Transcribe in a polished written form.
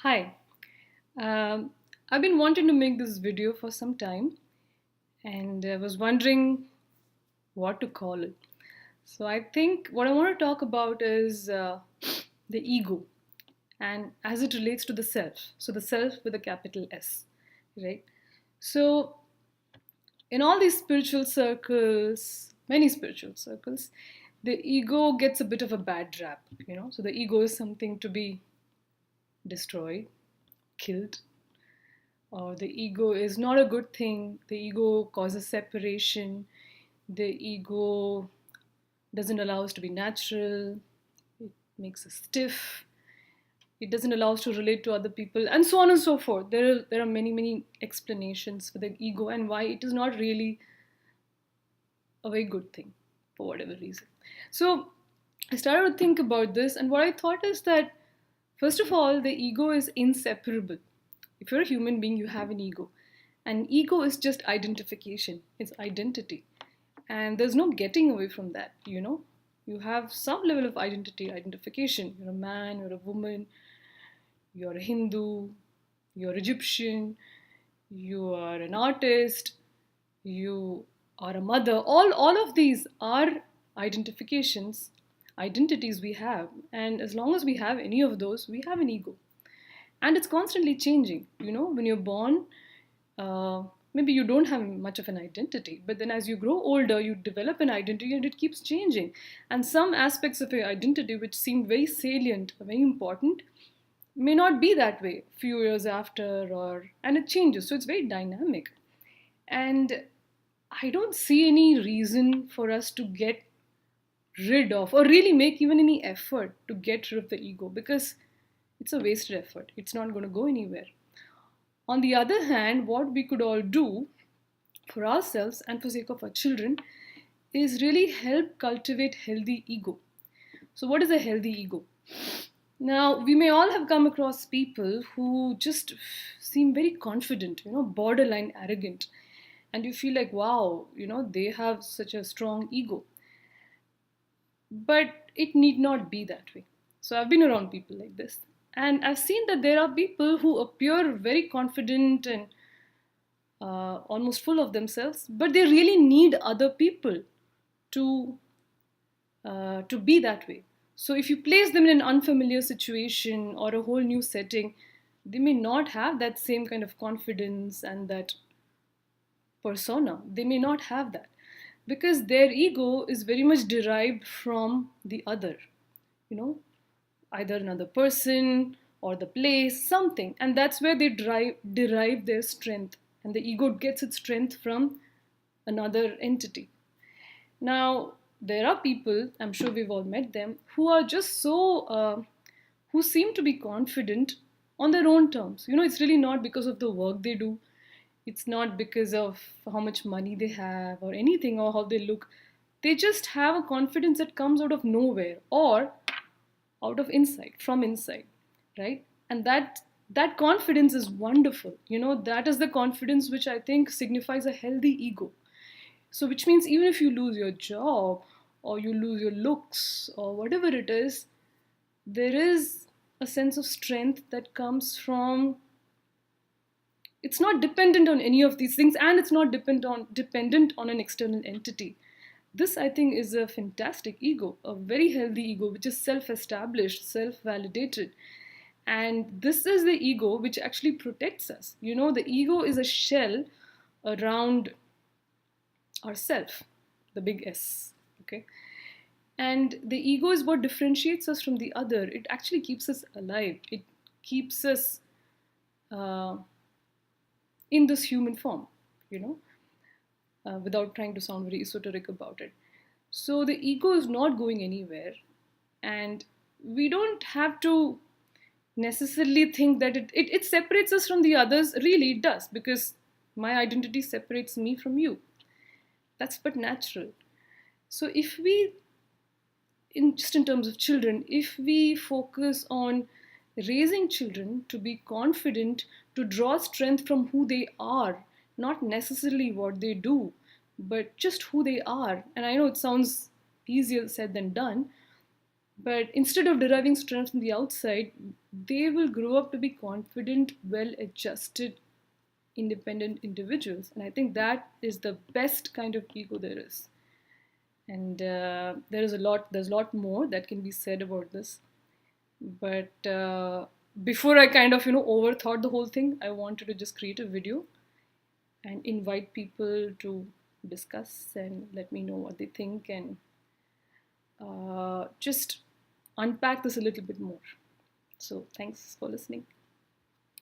Hi, um, I've been wanting to make this video for some time and I was wondering what to call it. So, I think what I want to talk about is the ego and as it relates to the self. So, the self with a capital S, right? So, in all these spiritual circles, many spiritual circles, the ego gets a bit of a bad rap. So, the ego is something to be destroyed, killed, or the ego is not a good thing. The ego causes separation. The ego doesn't allow us to be natural. It makes us stiff. It doesn't allow us to relate to other people, and so on and so forth. There are many explanations for the ego and why it is not really a very good thing for whatever reason. So I started to think about this, and what I thought is that first of all, the ego is inseparable. If you're a human being, you have an ego. And ego is just identification, it's identity. And there's no getting away from that. You have some level of identification. You're a man, you're a woman, you're a Hindu, you're Egyptian, you are an artist, you are a mother. All of these are identifications, identities we have. And as long as we have any of those, we have an ego. And it's constantly changing. When you're born, maybe you don't have much of an identity, but then as you grow older, you develop an identity and it keeps changing. And some aspects of your identity, which seem very salient, very important, may not be that way a few years after, and it changes. So it's very dynamic. And I don't see any reason for us to get rid of or really make even any effort to get rid of the ego because it's a wasted effort. It's not going to go anywhere. On the other hand, what we could all do for ourselves and for sake of our children is really help cultivate healthy ego. So what is a healthy ego? Now, we may all have come across people who just seem very confident, borderline arrogant. And you feel like, wow, they have such a strong ego. But it need not be that way. So I've been around people like this. And I've seen that there are people who appear very confident and almost full of themselves, but they really need other people to to be that way. So if you place them in an unfamiliar situation or a whole new setting, they may not have that same kind of confidence and that persona. They may not have that because their ego is very much derived from the other, you know, either another person or the place, something. And that's where they derive their strength. And the ego gets its strength from another entity. Now, there are people, I'm sure we've all met them, who are just who seem to be confident on their own terms. It's really not because of the work they do, it's not because of how much money they have or anything or how they look. They just have a confidence that comes out of nowhere or out of inside, from inside, right? And that confidence is wonderful. That is the confidence which I think signifies a healthy ego. So, which means even if you lose your job or you lose your looks or whatever it is, there is a sense of strength that comes from. It's not dependent on any of these things, and it's not dependent on an external entity. This, I think, is a fantastic ego, a very healthy ego, which is self-established, self-validated. And this is the ego which actually protects us. The ego is a shell around ourself, the big S, okay? And the ego is what differentiates us from the other. It actually keeps us alive. It keeps us uh, in this human form, without trying to sound very esoteric about it. So the ego is not going anywhere, and we don't have to necessarily think that it separates us from the others. Really, it does, because my identity separates me from you. That's but natural. So if we, in terms of children, if we focus on raising children to be confident, to draw strength from who they are, not necessarily what they do, but just who they are. And I know it sounds easier said than done, but instead of deriving strength from the outside, they will grow up to be confident, well adjusted, independent individuals. And I think that is the best kind of ego there is. And there's a lot more that can be said about this. But before I kind of, overthought the whole thing, I wanted to just create a video and invite people to discuss and let me know what they think, and just unpack this a little bit more. So thanks for listening.